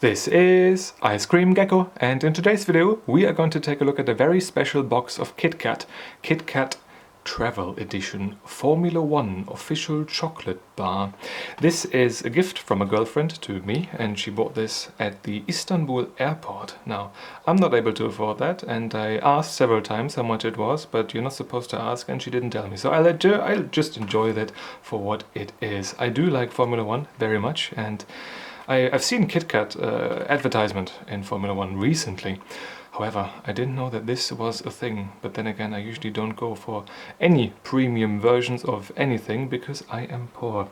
This is Ice Cream Gecko, and in today's video we are going to take a look at a very special box of KitKat. KitKat Travel Edition Formula 1 official chocolate bar. This is a gift from a girlfriend to me, and she bought this at the Istanbul airport. Now, I'm not able to afford that, and I asked several times how much it was, but you're not supposed to ask, and she didn't tell me. So I'll just enjoy that for what it is. I do like Formula 1 very much, and I've seen KitKat advertisement in Formula 1 recently. However, I didn't know that this was a thing, but then again I usually don't go for any premium versions of anything because I am poor.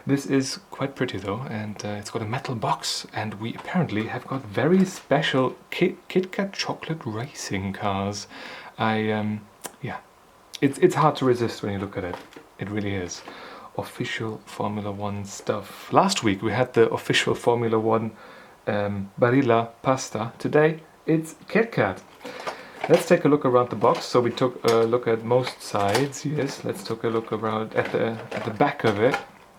This is quite pretty though, and it's got a metal box, and we apparently have got very special KitKat chocolate racing cars. Yeah, it's hard to resist when you look at it. It really is. Official Formula 1 stuff. Last week we had the official Formula 1 Barilla pasta. Today it's KitKat. Let's take a look around the box. So we took a look at most sides. Yes, let's take a look around at the back of it.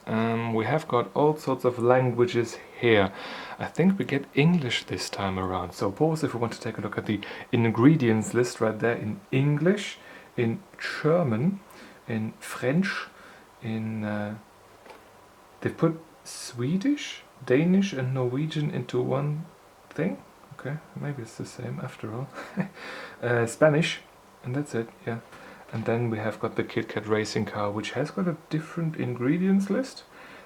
We have got all sorts of languages here. I think we get English this time around. So pause if we want to take a look at the ingredients list right there in English, in German, in French, they've put Swedish, Danish and Norwegian into one thing. Okay, maybe it's the same after all. Spanish, and that's it, yeah. And then we have got the KitKat racing car, which has got a different ingredients list.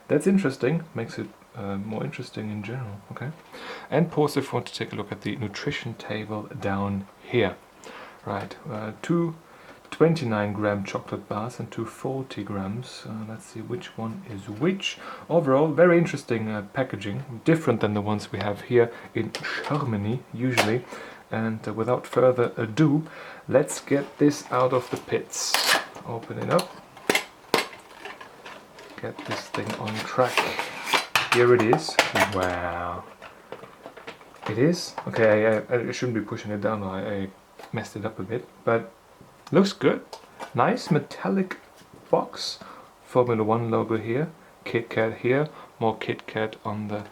That's interesting, makes it more interesting in general, okay. And pause if you want to take a look at the nutrition table down here. Right, two 29-gram chocolate bars and 240 grams. Let's see which one is which. Overall, very interesting packaging, different than the ones we have here in Germany usually. And without further ado, let's get this out of the pits. Open it up. Get this thing on track. Here it is. Wow. It is? Okay, I shouldn't be pushing it down. I messed it up a bit, but looks good. Nice metallic box. Formula 1 logo here. KitKat here. More KitKat on the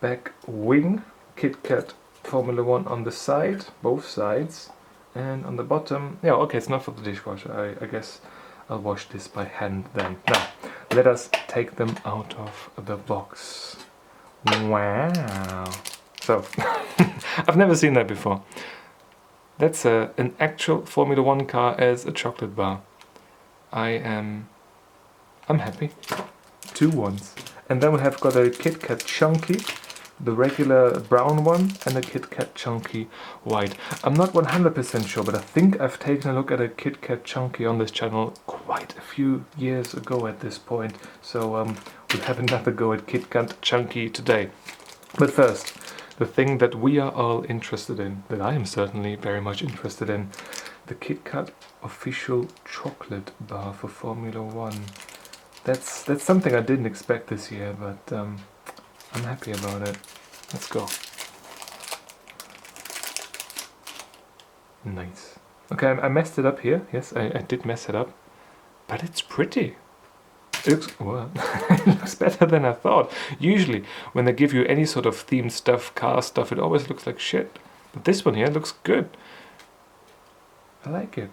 back wing. KitKat Formula 1 on the side. Both sides. And on the bottom. Yeah, okay, it's not for the dishwasher. I guess I'll wash this by hand then. Now, let us take them out of the box. Wow. So, I've never seen that before. That's an actual Formula 1 car as a chocolate bar. I'm happy. 2 ones. And then we have got a KitKat Chunky, the regular brown one, and a KitKat Chunky white. I'm not 100% sure, but I think I've taken a look at a KitKat Chunky on this channel quite a few years ago at this point. So we'll have another go at KitKat Chunky today. But first, the thing that we are all interested in, that I am certainly very much interested in, the KitKat official chocolate bar for Formula 1. That's something I didn't expect this year, but I'm happy about it. Let's go. Nice. Okay, I messed it up here. Yes, I did mess it up, but it's pretty. It looks, well, it looks better than I thought. Usually, when they give you any sort of themed stuff, car stuff, it always looks like shit. But this one here looks good. I like it.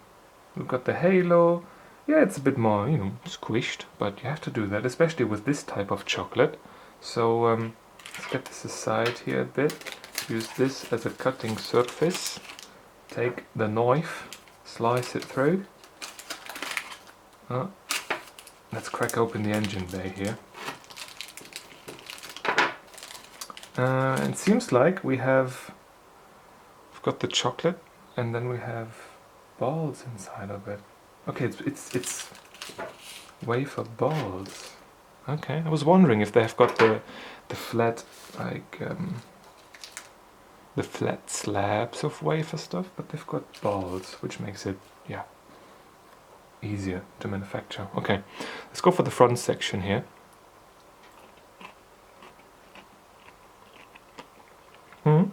We've got the halo. Yeah, it's a bit more, squished, but you have to do that, especially with this type of chocolate. So, let's get this aside here a bit. Use this as a cutting surface. Take the knife, slice it through. Let's crack open the engine bay here. It seems like we've got the chocolate, and then we have balls inside of it. Okay, it's wafer balls. Okay, I was wondering if they've got the flat, like the flat slabs of wafer stuff, but they've got balls, which makes it, yeah, easier to manufacture. Okay, let's go for the front section here. Yeah.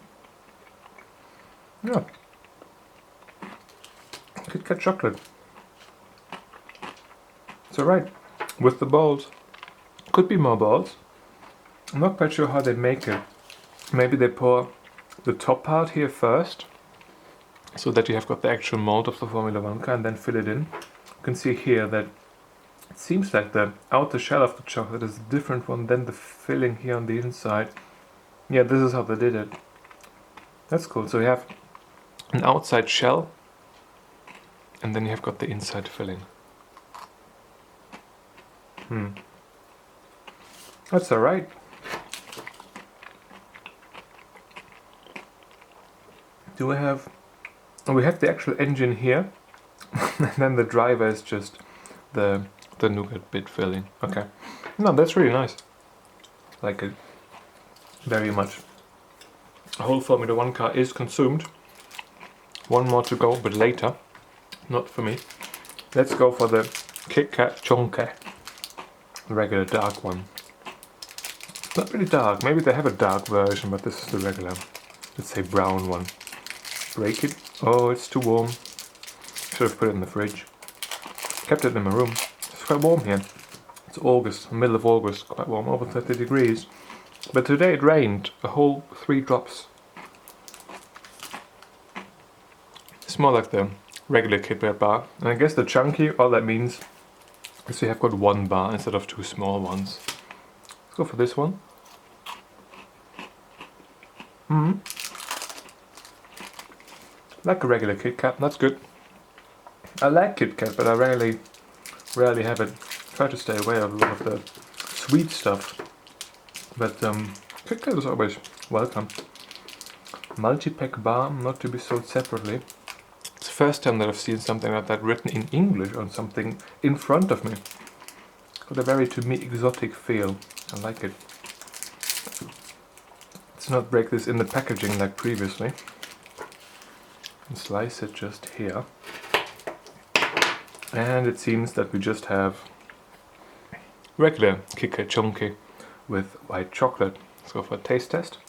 KitKat chocolate. It's alright. With the balls. Could be more balls. I'm not quite sure how they make it. Maybe they pour the top part here first, so that you have got the actual mold of the Formula 1 car, and then fill it in. You can see here that it seems like the outer shell of the chocolate is a different one than the filling here on the inside. Yeah, this is how they did it. That's cool. So you have an outside shell, and then you have got the inside filling. That's alright. Do we have... Oh, we have the actual engine here, and then the driver is just the nougat bit filling. Okay. No, that's really nice. Like it very much. A whole Formula 1 car is consumed. One more to go, but later. Not for me. Let's go for the KitKat Chonke. The regular dark one. Not really dark. Maybe they have a dark version, but this is the regular, let's say, brown one. Break it. Oh, it's too warm. Should have put it in the fridge. Kept it in my room. It's quite warm here. It's August, middle of August, quite warm, over 30 degrees. But today it rained a whole 3 drops. It's more like the regular KitKat bar. And I guess the chunky, all that means is you have got 1 bar instead of 2 small ones. Let's go for this one. Like a regular KitKat, that's good. I like KitKat, but I rarely have it. Try to stay away of a lot of the sweet stuff. But KitKat is always welcome. Multi-pack bar, not to be sold separately. It's the first time that I've seen something like that written in English on something in front of me. Got a very, to me, exotic feel. I like it. Let's not break this in the packaging like previously. And slice it just here. And it seems that we just have regular KitKat Chonky with white chocolate. Let's go for a taste test.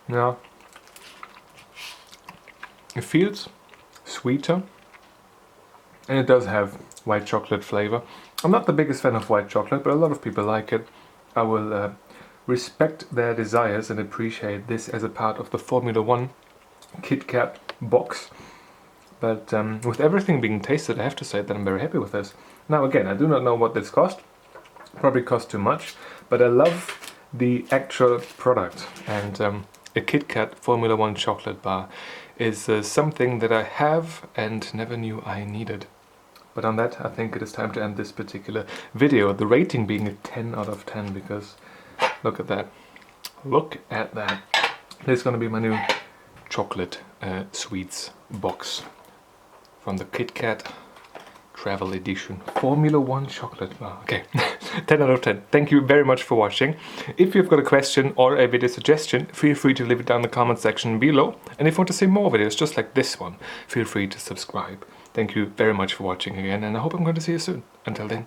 Yeah. It feels sweeter, and it does have white chocolate flavor. I'm not the biggest fan of white chocolate, but a lot of people like it. I will respect their desires and appreciate this as a part of the Formula 1 KitKat box. But with everything being tasted, I have to say that I'm very happy with this. Now again, I do not know what this cost. Probably cost too much, but I love the actual product. And a KitKat Formula 1 chocolate bar is something that I have and never knew I needed. But on that, I think it is time to end this particular video. The rating being a 10 out of 10, because look at that. Look at that. This is going to be my new chocolate sweets box from the KitKat Travel Edition Formula 1 chocolate bar. Okay, 10 out of 10. Thank you very much for watching. If you've got a question or a video suggestion, feel free to leave it down in the comment section below. And if you want to see more videos just like this one, feel free to subscribe. Thank you very much for watching again, and I hope I'm going to see you soon. Until then.